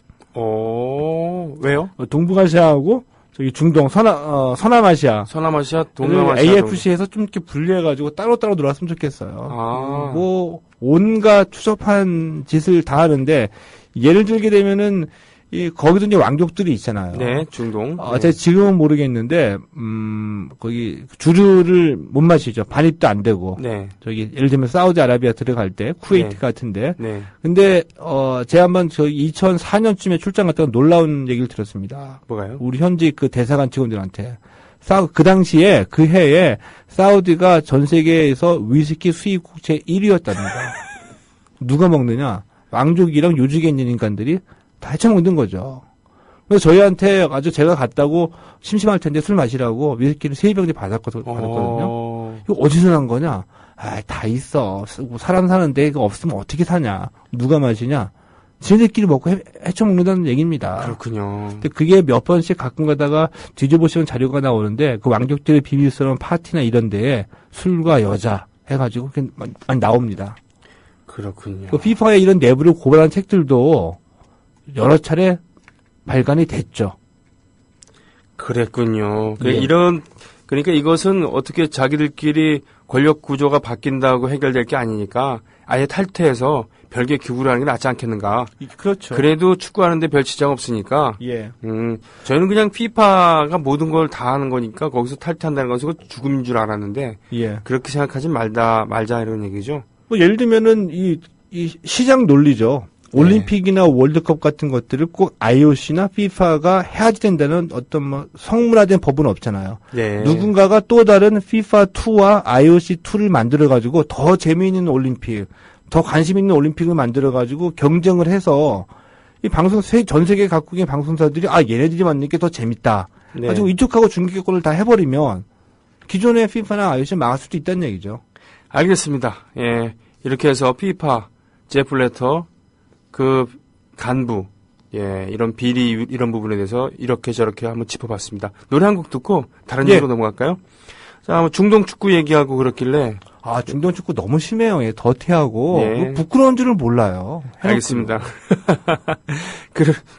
왜요? 동북아시아하고 저기 중동 서남아시아 서남아시아, 동남아시아 AFC에서 좀 이렇게 분리해가지고 따로따로 놀았으면 좋겠어요. 아. 뭐 온갖 추접한 짓을 다 하는데 예를 들게 되면은 거기도 이제 왕족들이 있잖아요. 네, 중동. 제가 지금은 모르겠는데 거기 주류를 못 마시죠. 반입도 안 되고. 네. 저기 예를 들면 사우디아라비아 들어갈 때 쿠웨이트 네. 같은데. 네. 근데 제가 한번 저기 2004년쯤에 출장 갔다가 놀라운 얘기를 들었습니다. 뭐가요? 우리 현지 그 대사관 직원들한테 그 당시에 그 해에 사우디가 전 세계에서 위스키 수입 국제 1위였답니다. 누가 먹느냐? 왕족이랑 요직에 있는 인간들이 다 헤쳐먹는 거죠. 그래서 저희한테 아주 제가 갔다고 심심할 텐데 술 마시라고 위스키를 3병째 받았거든요. 이거 어디서 난 거냐? 다 있어. 사람 사는데 이거 없으면 어떻게 사냐? 누가 마시냐? 지네들끼리 먹고 헤쳐먹는다는 얘기입니다. 그렇군요. 근데 그게 몇 번씩 가끔 가다가 뒤져보시면 자료가 나오는데 그 왕족들의 비밀스러운 파티나 이런 데에 술과 여자 해가지고 많이 나옵니다. 그렇군요. 그 FIFA의 이런 내부를 고발한 책들도 여러 차례 발간이 됐죠. 그랬군요. 예. 그러니까 이것은 어떻게 자기들끼리 권력 구조가 바뀐다고 해결될 게 아니니까 아예 탈퇴해서 별개 기구를 하는 게 낫지 않겠는가. 그렇죠. 그래도 축구하는데 별 지장 없으니까. 예. 저희는 그냥 FIFA가 모든 걸 다 하는 거니까 거기서 탈퇴한다는 것은 죽음인 줄 알았는데. 예. 그렇게 생각하지 말자 이런 얘기죠. 뭐 예를 들면은 이 시장 논리죠. 올림픽이나 월드컵 같은 것들을 꼭 IOC나 FIFA가 해야지 된다는 어떤 뭐 성문화된 법은 없잖아요. 네. 누군가가 또 다른 FIFA2와 IOC2를 만들어가지고 더 재미있는 올림픽, 더 관심 있는 올림픽을 만들어가지고 경쟁을 해서 이 방송 전 세계 각국의 방송사들이 얘네들이 만드는 게 더 재밌다. 네. 가지고 이쪽하고 중계권을 다 해버리면 기존의 FIFA나 IOC 막을 수도 있다는 얘기죠. 알겠습니다. 예. 이렇게 해서 FIFA, 제프 레터, 그 간부, 이런 비리 이런 부분에 대해서 이렇게 저렇게 한번 짚어봤습니다. 노래 한 곡 듣고 다른 얘기로 넘어갈까요? 자, 뭐 중동 축구 얘기하고 그렇길래 중동 축구 너무 심해요. 더티하고 예. 부끄러운 줄을 몰라요. 알겠습니다.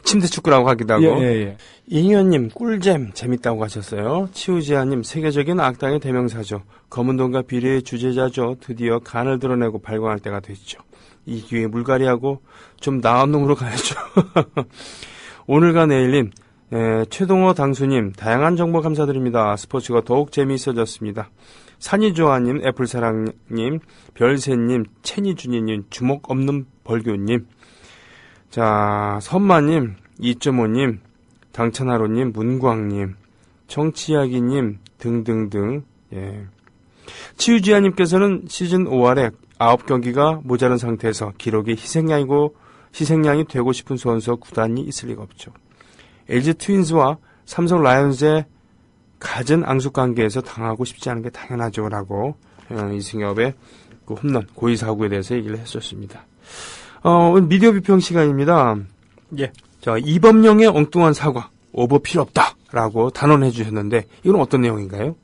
침대 축구라고 하기도 하고. 예. 이희연님 꿀잼 재밌다고 하셨어요. 치우지아님 세계적인 악당의 대명사죠. 검은돈과 비리의 주제자죠. 드디어 간을 드러내고 발광할 때가 됐죠. 이 기회에 물갈이하고 좀 나은 놈으로 가야죠. 오늘과 내일님, 최동호 당수님, 다양한 정보 감사드립니다. 스포츠가 더욱 재미있어졌습니다. 산이조아님, 애플사랑님, 별새님, 채니준이님, 주먹 없는 벌교님, 자, 선마님, 2.5님, 당찬하로님, 문광님, 정치야기님 등등등. 예. 치유지아님께서는 시즌 5할에 9경기가 모자란 상태에서 기록이 희생양이 되고 싶은 선수 구단이 있을 리가 없죠. LG 트윈스와 삼성 라이온즈의 갖은 앙숙 관계에서 당하고 싶지 않은 게 당연하죠. 라고 이승엽의 그 홈런 고의사구에 대해서 얘기를 했었습니다. 오늘 미디어 비평 시간입니다. 예. 자, 이범영의 엉뚱한 사과, 오버 필요 없다. 라고 단언해 주셨는데, 이건 어떤 내용인가요?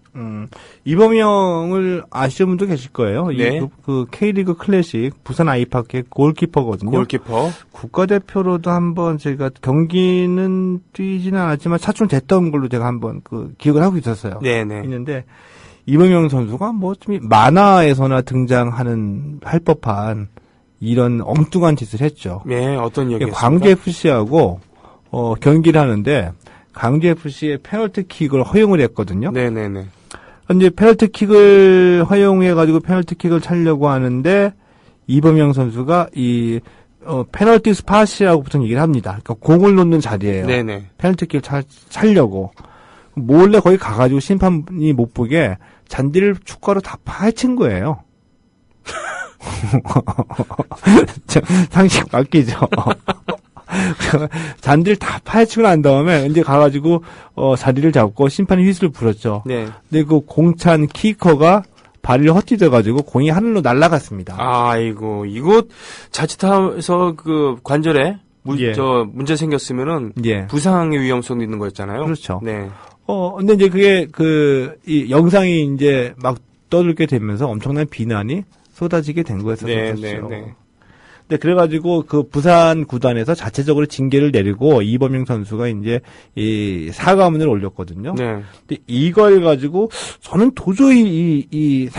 이범영을 아시는 분도 계실 거예요. 네. 그 K리그 클래식 부산 아이파크의 골키퍼거든요. 골키퍼. 국가대표로도 한번 제가 경기는 뛰지는 않았지만 차출됐던 걸로 제가 한번 그 기억을 하고 있었어요. 네네. 있는데 이범영 선수가 뭐 좀 만화에서나 등장하는 할 법한 이런 엉뚱한 짓을 했죠. 네, 어떤 얘기였습니까? 광주 FC하고 경기를 하는데 광주 FC의 페널티 킥을 허용을 했거든요. 네네네. 이제 페널티킥을 활용해가지고 페널티킥을 차려고 하는데 이범영 선수가 페널티 스팟이라고 보통 얘기를 합니다. 그러니까 공을 놓는 자리예요. 네네. 페널티킥을 차려고 몰래 거기 가가지고 심판이 못 보게 잔디를 축구로 다 파헤친 거예요. 상식 맡기죠. 잔디를 다 파헤치고 난 다음에 이제 가가지고 자리를 잡고 심판이 휘슬을 불었죠. 네. 근데 그 공찬 키커가 발을 헛디뎌가지고 공이 하늘로 날아갔습니다. 아이고 이거 자칫해서 그 관절에 예. 문제 생겼으면은 예. 부상의 위험성도 있는 거였잖아요. 그렇죠. 네. 근데 이제 그게 이 영상이 이제 막 떠들게 되면서 엄청난 비난이 쏟아지게 된 거였었죠. 네. 근데 그래가지고 그 부산 구단에서 자체적으로 징계를 내리고 이범용 선수가 이제 이 사과문을 올렸거든요. 네. 근데 이걸 가지고 저는 도저히 이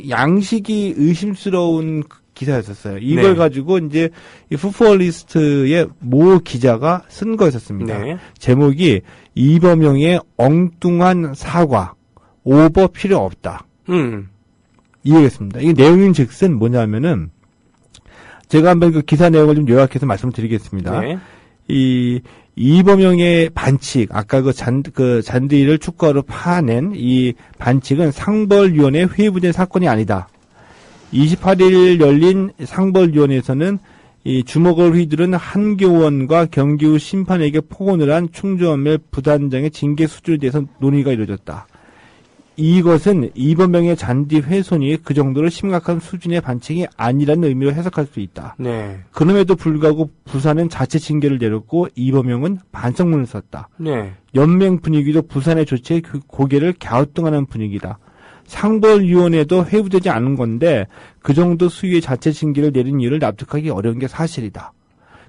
양식이 의심스러운 기사였었어요. 이걸 네. 가지고 이제 이 풋볼리스트의 모 기자가 쓴 거였었습니다. 네. 제목이 이범용의 엉뚱한 사과, 오버 필요 없다. 이해했습니다. 이게 내용인즉슨 뭐냐면은 제가 한번 그 기사 내용을 좀 요약해서 말씀을 드리겠습니다. 네. 이범용의 반칙, 아까 잔디를 축구화로 파낸 이 반칙은 상벌위원회 회부된 사건이 아니다. 28일 열린 상벌위원회에서는 이 주먹을 휘두른 한교원과 경기후 심판에게 폭언을 한 충주원멜 부단장의 징계 수준에 대해서 논의가 이루어졌다. 이것은 이범용의 잔디 훼손이 그 정도로 심각한 수준의 반칙이 아니라는 의미로 해석할 수 있다. 네. 그럼에도 불구하고 부산은 자체 징계를 내렸고 이범용은 반성문을 썼다. 네. 연맹 분위기도 부산의 조치에 고개를 갸우뚱하는 분위기다. 상벌위원회도 회부되지 않은 건데 그 정도 수위의 자체 징계를 내린 이유를 납득하기 어려운 게 사실이다.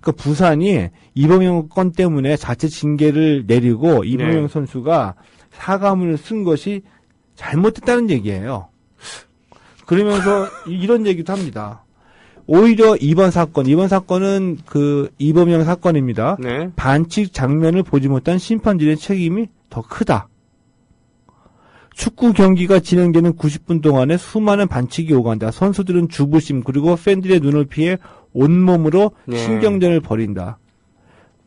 그러니까 부산이 이범용 건 때문에 자체 징계를 내리고 이범용 선수가 사과문을 쓴 것이 잘못됐다는 얘기예요. 그러면서 이런 얘기도 합니다. 오히려 이번 사건은 그 이범용 사건입니다. 네. 반칙 장면을 보지 못한 심판진의 책임이 더 크다. 축구 경기가 진행되는 90분 동안에 수많은 반칙이 오간다. 선수들은 주부심 그리고 팬들의 눈을 피해 온몸으로 신경전을 벌인다.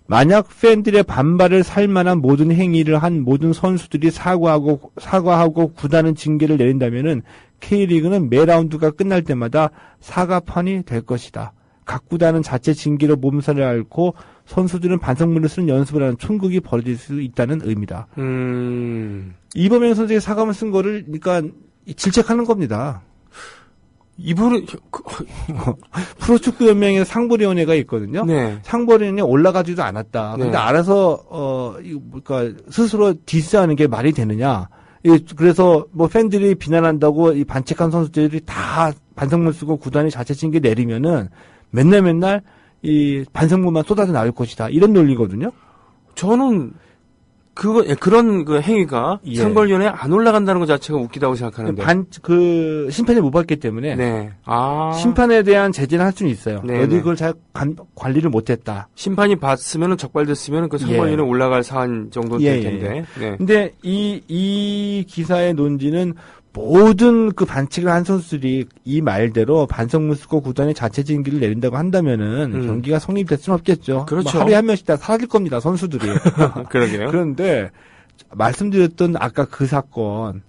만약 팬들의 반발을 살 만한 모든 행위를 한 모든 선수들이 사과하고 구단은 징계를 내린다면은 K리그는 매 라운드가 끝날 때마다 사과판이 될 것이다. 각 구단은 자체 징계로 몸살을 앓고 선수들은 반성문을 쓰는 연습을 하는 총극이 벌어질 수 있다는 의미다. 이범용 선수의 사과문 쓴 거를 그러니까 질책하는 겁니다. 이분은 프로축구연맹에 상벌위원회가 있거든요. 네. 상벌위원회에 올라가지도 않았다. 근데 네. 알아서 그러니까 스스로 디스하는 게 말이 되느냐? 그래서 뭐 팬들이 비난한다고 이 반칙한 선수들이 다 반성문 쓰고 구단이 자체 징계 내리면은 맨날 이 반성문만 쏟아져 나올 것이다. 이런 논리거든요. 저는 그런 그 행위가 상벌위원회에 안 올라간다는 것 자체가 웃기다고 생각하는데. 심판이 못 받기 때문에. 네. 심판에 대한 제재는 할 수는 있어요. 네, 어디 그걸 잘 관리를 못 했다. 심판이 봤으면은 적발됐으면은 그 상벌위원회에 올라갈 사안 정도 될 텐데. 네. 근데 이 기사의 논지는 모든 그 반칙을 한 선수들이 이 말대로 반성문 쓰고 구단이 자체 징계를 내린다고 한다면은 경기가 성립될 수는 없겠죠. 그렇죠. 뭐 하루에 한 명씩 다 사라질 겁니다, 선수들이. 그러게요. 그런데 말씀드렸던 아까 그 사건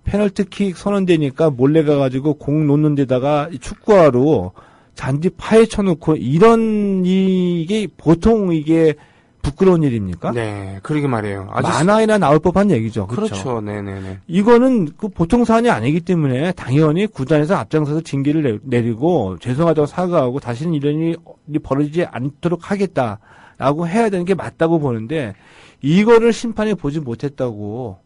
페널티킥 선언되니까 몰래 가가지고 공 놓는 데다가 축구화로 잔디 파헤쳐놓고 이게 보통 이게 부끄러운 일입니까? 네, 그러게 말이에요. 만화에나 나올 법한 얘기죠. 그렇죠. 네네네. 이거는 그 보통 사안이 아니기 때문에 당연히 구단에서 앞장서서 징계를 내리고 죄송하다고 사과하고 다시는 이런 일이 벌어지지 않도록 하겠다라고 해야 되는 게 맞다고 보는데 이거를 심판이 보지 못했다고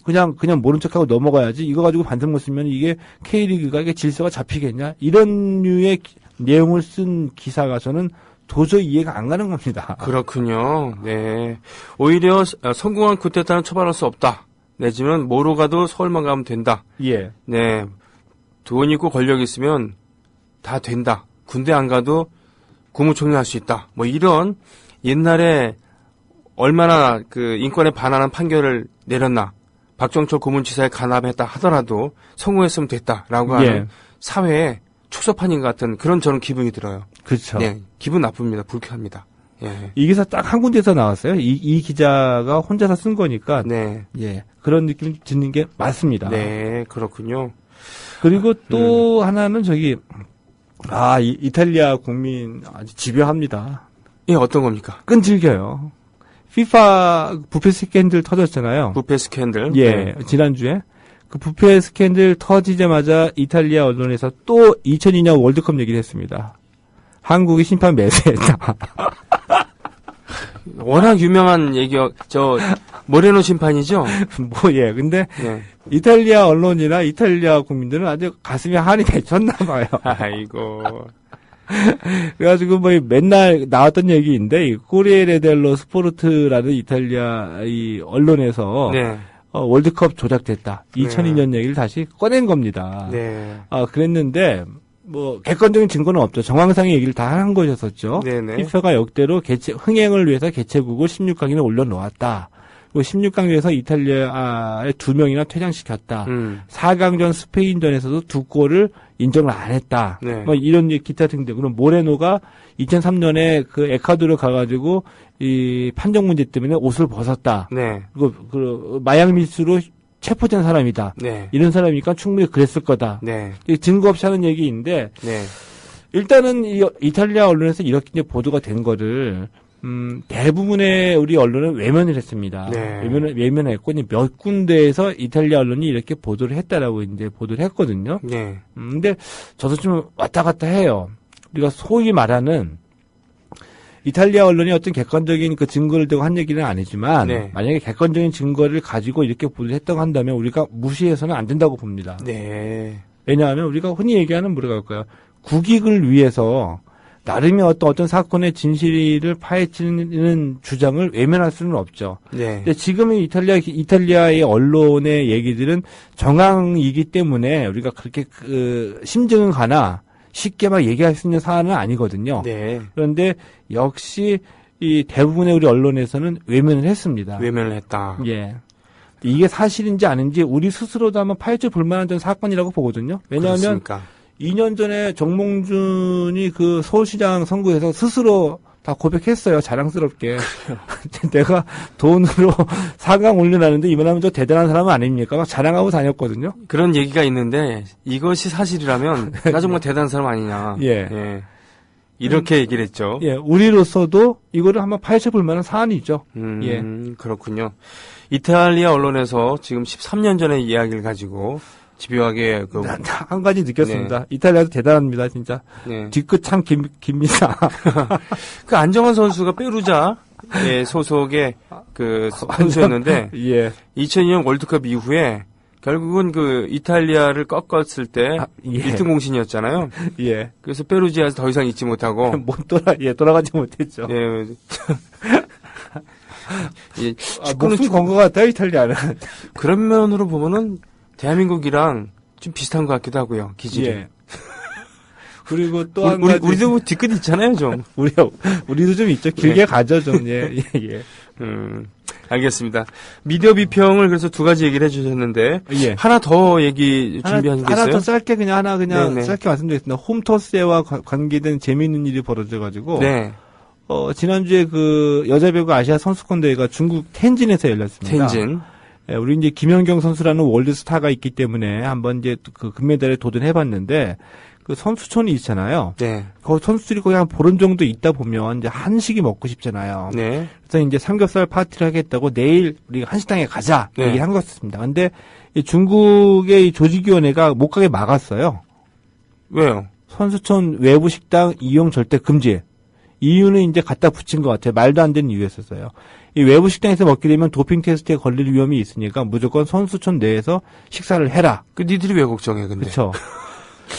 그냥 모른 척하고 넘어가야지 이거 가지고 반성문 쓰면 이게 K리그가 이게 질서가 잡히겠냐 이런 류의 내용을 쓴 기사가 저는 도저히 이해가 안 가는 겁니다. 그렇군요. 네. 오히려 성공한 쿠데타는 처벌할 수 없다. 내지는 뭐로 가도 서울만 가면 된다. 예. 네. 돈 있고 권력 있으면 다 된다. 군대 안 가도 국무총리 할 수 있다. 뭐 이런 옛날에 얼마나 그 인권에 반하는 판결을 내렸나. 박정철 고문치사에 간합했다 하더라도 성공했으면 됐다라고 하는 예. 사회의 축소판인 것 같은 그런 저는 기분이 들어요. 그렇죠. 네, 기분 나쁩니다. 불쾌합니다. 예. 이 기사 딱 한 군데서 나왔어요. 이 기자가 혼자서 쓴 거니까. 네. 예. 그런 느낌 드는 게 맞습니다. 네, 그렇군요. 그리고 또 하나는 이탈리아 국민 아주 집요합니다. 예, 어떤 겁니까? 끈질겨요. FIFA 부패 스캔들 터졌잖아요. 부패 스캔들. 예, 네. 지난주에. 그 부패 스캔들 터지자마자 이탈리아 언론에서 또 2002년 월드컵 얘기를 했습니다. 한국이 심판 매수했다. 워낙 유명한 모레노 심판이죠? 근데 네. 이탈리아 언론이나 이탈리아 국민들은 아주 가슴에 한이 맺혔나 봐요. 아이고. 그래가지고 맨날 나왔던 얘기인데, 이 코리에레 델로 스포르트라는 이탈리아 이 언론에서 네. 월드컵 조작됐다. 2002년 얘기를 다시 꺼낸 겁니다. 네. 그랬는데, 객관적인 증거는 없죠. 정황상의 얘기를 다 한 것이었었죠. 네네. FIFA가 역대로 흥행을 위해서 개최국을 16강에 올려놓았다. 그리고 16강에서 이탈리아에 2명이나 퇴장시켰다. 4강전 스페인전에서도 2골을 인정을 안 했다. 네. 이런 기타 등등. 그럼 모레노가 2003년에 그 에콰도르 가가지고 이 판정 문제 때문에 옷을 벗었다. 네. 그리고 마약 밀수로 체포된 사람이다. 네. 이런 사람이니까 충분히 그랬을 거다. 네. 증거 없이 하는 얘기인데 네. 일단은 이탈리아 언론에서 이렇게 이제 보도가 된 거를 대부분의 우리 언론은 외면을 했습니다. 네. 외면했고 몇 군데에서 이탈리아 언론이 이렇게 보도를 했다라고 이제 보도를 했거든요. 네. 근데 저도 좀 왔다 갔다 해요. 우리가 소위 말하는 이탈리아 언론이 어떤 객관적인 그 증거를 대고 한 얘기는 아니지만 네. 만약에 객관적인 증거를 가지고 이렇게 보도를 했다고 한다면 우리가 무시해서는 안 된다고 봅니다. 네. 왜냐하면 우리가 흔히 얘기하는 뭐라고 할까요? 국익을 위해서 나름의 어떤 사건의 진실을 파헤치는 주장을 외면할 수는 없죠. 네. 근데 지금은 이탈리아의 언론의 얘기들은 정황이기 때문에 우리가 그렇게 심증은 가나 쉽게 막 얘기할 수 있는 사안은 아니거든요. 네. 그런데 역시 이 대부분의 우리 언론에서는 외면을 했습니다. 외면을 했다. 예. 이게 사실인지 아닌지 우리 스스로도 한번 파헤쳐 볼 만한 사건이라고 보거든요. 왜냐하면 그렇습니까? 2년 전에 정몽준이 그 서울시장 선거에서 스스로 다 고백했어요. 자랑스럽게. 내가 돈으로 4강 올려놨는데 이만하면 저 대단한 사람은 아닙니까? 막 자랑하고 다녔거든요. 그런 얘기가 있는데 이것이 사실이라면 나 정말 대단한 사람 아니냐. 예. 예. 이렇게 얘기를 했죠. 예, 우리로서도 이거를 한번 파헤쳐 볼 만한 사안이죠. 예. 그렇군요. 이탈리아 언론에서 지금 13년 전의 이야기를 가지고 집요하게 한 가지 느꼈습니다. 네. 이탈리아도 대단합니다, 진짜. 네. 뒤끝 참 깁니다. 그 안정환 선수가 페루자 소속의 그 선수였는데 예. 2002년 월드컵 이후에 결국은 그 이탈리아를 꺾었을 때 1등 공신이었잖아요. 예. 그래서 페루지아에서 더 이상 잊지 못하고 돌아가지 못했죠. 예. 예. 목숨 건 것 같아요, 이탈리아는. 그런 면으로 보면은 대한민국이랑 좀 비슷한 것 같기도 하고요, 기질이. 예. 그리고 또 한 가지. 우리도 뒤끝 있잖아요, 좀. 우리도 좀 있죠. 길게 가죠, 좀. 예. 알겠습니다. 미디어 비평을 그래서 두 가지 얘기를 해주셨는데. 예. 하나 더 얘기 준비하신 게 있어요? 하나 더 짧게 짧게 말씀드리겠습니다. 홈토스와 관계된 재미있는 일이 벌어져가지고. 네. 지난주에 그 여자 배구 아시아 선수권 대회가 중국 텐진에서 열렸습니다. 텐진. 예, 우리 이제 김연경 선수라는 월드 스타가 있기 때문에 한번 이제 그 금메달에 도전해봤는데 그 선수촌이 있잖아요. 네. 그 선수들이 거의 한 보름 정도 있다 보면 이제 한식이 먹고 싶잖아요. 네. 그래서 이제 삼겹살 파티를 하겠다고 내일 우리 한식당에 가자 얘기를 한 것같습니다. 근데 이 중국의 이 조직위원회가 못 가게 막았어요. 왜요? 선수촌 외부 식당 이용 절대 금지. 이유는 이제 갖다 붙인 것 같아요. 말도 안 되는 이유였었어요. 이 외부 식당에서 먹게 되면 도핑 테스트에 걸릴 위험이 있으니까 무조건 선수촌 내에서 식사를 해라. 니들이 왜 걱정해, 근데? 그렇죠.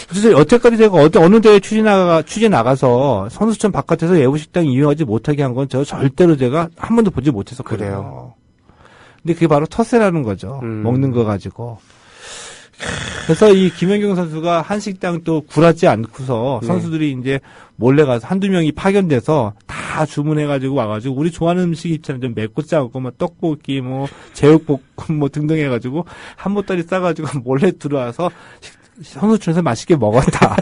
그래서 여태까지 제가 어느 대회 취재 나가서 선수촌 바깥에서 외부 식당 이용하지 못하게 한 건 절대로 제가 한 번도 보지 못했었거든요. 그래요. 근데 그게 바로 텃세라는 거죠. 먹는 거 가지고. 그래서 이 김연경 선수가 한식당 또 굴하지 않고서 선수들이 이제 몰래 가서 한두 명이 파견돼서 다 다 주문해가지고 와가지고 우리 좋아하는 음식이 있잖아요. 좀 맵고 짜고 뭐 떡볶이 뭐 제육볶음 뭐 등등 해가지고 한 보따리 싸가지고 몰래 들어와서 선수촌에서 맛있게 먹었다.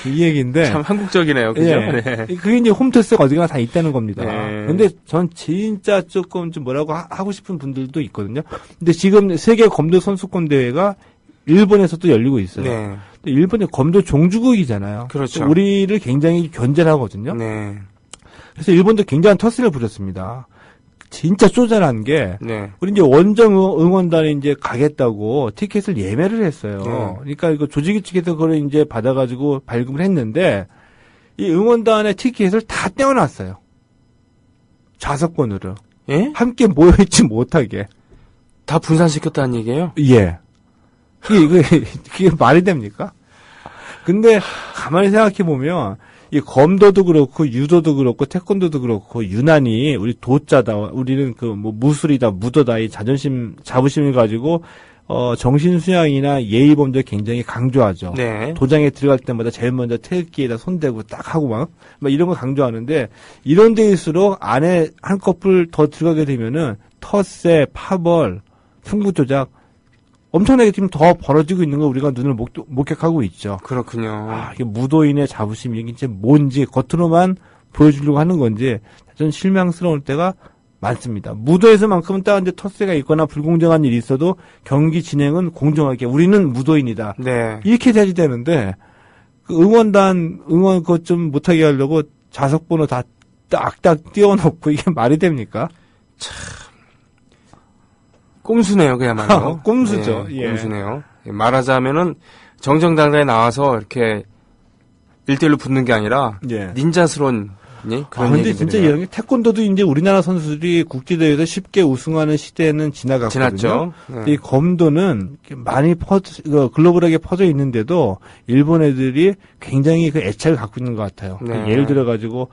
이 얘기인데. 참 한국적이네요. 그죠? 예. 네. 그게 이제 홈테스트가 어디가나 다 있다는 겁니다. 네. 근데 전 진짜 조금 좀 뭐라고 하고 싶은 분들도 있거든요. 근데 지금 세계 검도 선수권 대회가 일본에서도 열리고 있어요. 네. 근데 일본이 검도 종주국이잖아요. 그렇죠. 우리를 굉장히 견제하거든요. 네. 그래서 일본도 굉장한 터스를 부렸습니다. 진짜 쪼잔한 게 네. 우리 이제 원정 응원단에 이제 가겠다고 티켓을 예매를 했어요. 네. 그러니까 이거 조직위 측에서 그걸 이제 받아가지고 발급을 했는데 이 응원단의 티켓을 다 떼어놨어요. 좌석권으로 예? 함께 모여있지 못하게. 다 분산시켰다는 얘기예요? 예. 그게 말이 됩니까? 근데 가만히 생각해 보면 이 검도도 그렇고 유도도 그렇고 태권도도 그렇고 유난히 우리 도자다 우리는 그 뭐 무술이다 무도다 이 자부심을 가지고 정신 수양이나 예의 범죄 굉장히 강조하죠. 네. 도장에 들어갈 때마다 제일 먼저 태극기에다 손대고 딱 하고 막 이런 거 강조하는데 이런 데일수록 안에 한꺼풀 더 들어가게 되면은 텃세, 파벌, 승부조작 엄청나게 지금 더 벌어지고 있는 거 우리가 눈을 목격하고 있죠. 그렇군요. 아, 이게 무도인의 자부심이 이게 뭔지 겉으로만 보여주려고 하는 건지 좀 실망스러울 때가 많습니다. 무도에서만큼은 딱 이제 텃세가 있거나 불공정한 일이 있어도 경기 진행은 공정하게 우리는 무도인이다. 네. 이렇게 돼야지 되는데 그 응원 그것 좀 못하게 하려고 좌석번호 다 딱딱 띄워놓고 이게 말이 됩니까? 꼼수네요, 그야말로. 꼼수죠. 예, 예. 꼼수네요. 말하자면은 정정당당히 나와서 이렇게 1대1로 붙는 게 아니라 예. 닌자스러운 그런 근데 얘기들이에요. 진짜 이런 게 태권도도 이제 우리나라 선수들이 국제대회에서 쉽게 우승하는 시대는 지나갔거든요. 지났죠. 근데 이 검도는 많이 글로벌하게 퍼져 있는데도 일본 애들이 굉장히 그 애착을 갖고 있는 것 같아요. 네. 예를 들어가지고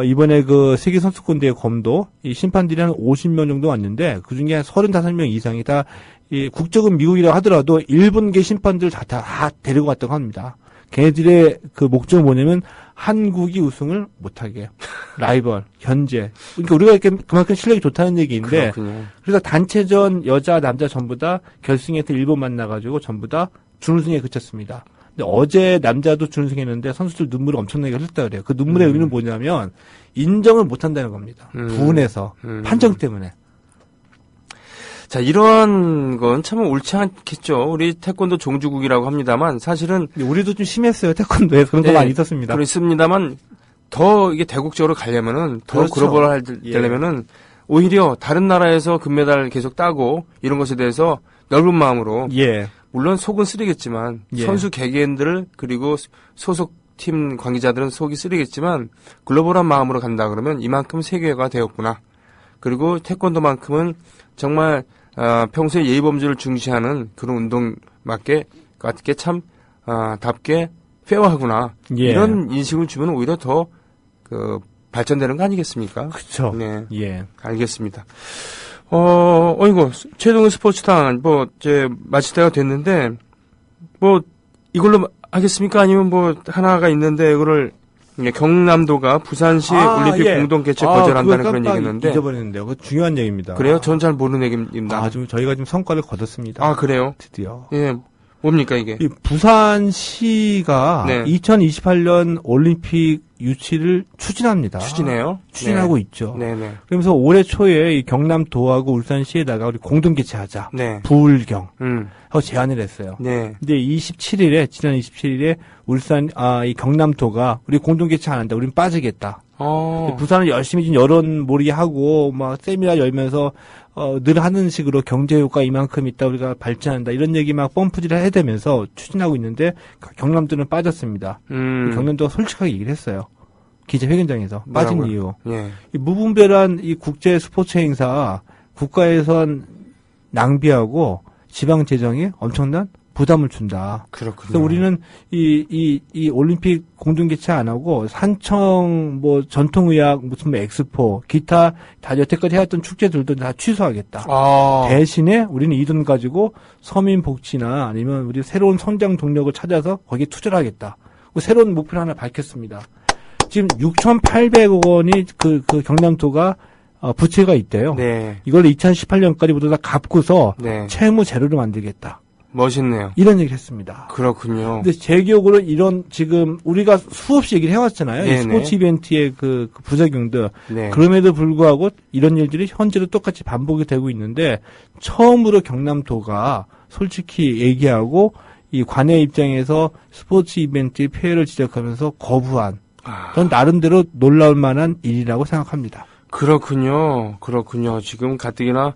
이번에 그 세계 선수권대회 검도 이 심판들이 한 50명 정도 왔는데 그 중에 한 35명 이상이 다 이 국적은 미국이라고 하더라도 일본계 심판들 다 데리고 갔다고 합니다. 걔네들의 그 목적은 뭐냐면 한국이 우승을 못하게 라이벌 현재 그러니까 우리가 이렇게 그만큼 실력이 좋다는 얘기인데 그렇군요. 그래서 단체전 여자 남자 전부 다 결승에서 일본 만나가지고 전부 다 준우승에 그쳤습니다. 근데 어제 남자도 준우승했는데 선수들 눈물을 엄청나게 흘렸다 그래요. 그 눈물의 의미는 뭐냐면 인정을 못한다는 겁니다. 부은해서 판정 때문에. 자, 이런 건 참 옳지 않겠죠. 우리 태권도 종주국이라고 합니다만 사실은 우리도 좀 심했어요. 태권도에 그런 거 많이 있었습니다. 그렇습니다만 더 이게 대국적으로 가려면은 더 그렇죠. 글로벌 되려면은 오히려 다른 나라에서 금메달 계속 따고 이런 것에 대해서 넓은 마음으로 예. 물론 속은 쓰리겠지만 예. 선수 개개인들 그리고 소속 팀 관계자들은 속이 쓰리겠지만 글로벌한 마음으로 간다 그러면 이만큼 세계화가 되었구나. 그리고 태권도만큼은 정말 평소에 예의범죄를 중시하는 그런 운동 맞게 참 답게 페어하구나. 예. 이런 인식을 주면 오히려 더 발전되는 거 아니겠습니까? 그렇죠. 네, 예. 알겠습니다. 어이구 최동훈 스포츠당 이제 마칠 때가 됐는데 이걸로 하겠습니까? 아니면 하나가 있는데 이거를 경남도가 부산시 올림픽 예. 공동 개최 거절한다는 그걸 그런 깜빡 얘기였는데 잊어버렸는데요. 그거 중요한 얘기입니다. 그래요? 전 잘 모르는 얘기입니다. 좀 저희가 좀 성과를 거뒀습니다. 아, 그래요? 드디어. 예, 뭡니까 이게? 이 부산시가 네. 2028년 올림픽 유치를 추진합니다. 추진하고 네. 있죠. 네네. 그러면서 올해 초에 이 경남도하고 울산시에다가 우리 공동 개최하자. 네. 부울경 음. 하고 제안을 했어요. 네. 근데 지난 27일에 이 경남도가 우리 공동 개최 안 한다. 우린 빠지겠다. 부산은 열심히 좀 여론몰이 하고 막 세미나 열면서 늘 하는 식으로 경제 효과 이만큼 있다 우리가 발전한다 이런 얘기 막 펌프질을 해야 되면서 추진하고 있는데 경남도는 빠졌습니다. 경남도가 솔직하게 얘기를 했어요. 기자회견장에서 빠진 뭐라고요? 이유. 예. 이 무분별한 이 국제 스포츠 행사 국가에선 낭비하고 지방 재정에 엄청난 부담을 준다. 그렇군요. 그래서 우리는 이 올림픽 공동 개최 안 하고 산청 전통의학 무슨 엑스포 기타 다 여태까지 해왔던 축제들도 다 취소하겠다. 대신에 우리는 이 돈 가지고 서민 복지나 아니면 우리 새로운 성장 동력을 찾아서 거기에 투자를 하겠다. 새로운 목표를 하나 밝혔습니다. 지금 6,800억 원이 그 경남도가 부채가 있대요. 네. 이걸 2018년까지 모두 다 갚고서 네. 채무 제로를 만들겠다. 멋있네요. 이런 얘기를 했습니다. 그렇군요. 근데 제 기억으로 이런 지금 우리가 수없이 얘기를 해왔잖아요. 이 스포츠 이벤트의 그 부작용들. 네. 그럼에도 불구하고 이런 일들이 현재도 똑같이 반복이 되고 있는데 처음으로 경남도가 솔직히 얘기하고 이 관의 입장에서 스포츠 이벤트의 폐해를 지적하면서 거부한 전 나름대로 놀라울 만한 일이라고 생각합니다. 그렇군요. 지금 가뜩이나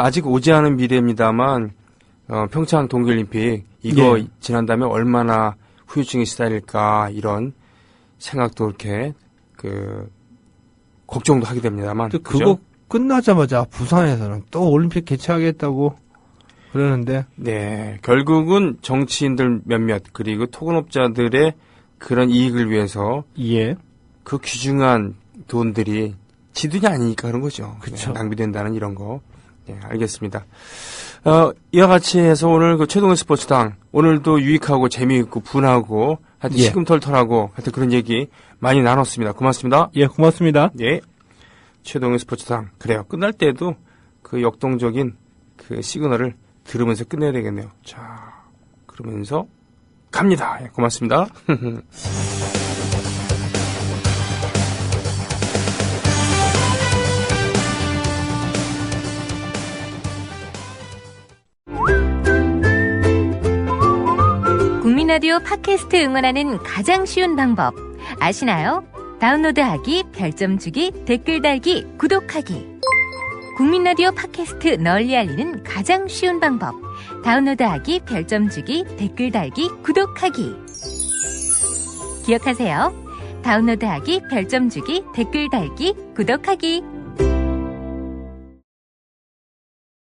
아직 오지 않은 미래입니다만 평창 동계올림픽 이거 예. 지난다면 얼마나 후유증에 시달릴까 이런 생각도 이렇게 걱정도 하게 됩니다만 그거 그죠? 끝나자마자 부산에서는 또 올림픽 개최하겠다고 그러는데 네, 결국은 정치인들 몇몇 그리고 토건업자들의 그런 이익을 위해서 예. 그 귀중한 돈들이 지들이 아니니까 그런 거죠. 그쵸. 네, 낭비된다는 이런 거. 네, 알겠습니다. 이와 같이 해서 오늘 그 최동현 스포츠당 오늘도 유익하고 재미있고 분하고 하여튼 예. 시금털털하고 하여튼 그런 얘기 많이 나눴습니다. 고맙습니다. 예, 고맙습니다. 예. 최동현 스포츠당. 그래요. 끝날 때도 그 역동적인 그 시그널을 들으면서 끝내야 되겠네요. 자, 그러면서 갑니다. 예, 고맙습니다. 국민라디오 팟캐스트 응원하는 가장 쉬운 방법 아시나요? 다운로드하기, 별점 주기, 댓글 달기, 구독하기. 국민라디오 팟캐스트 널리 알리는 가장 쉬운 방법. 다운로드하기, 별점 주기, 댓글 달기, 구독하기. 기억하세요. 다운로드하기, 별점 주기, 댓글 달기, 구독하기.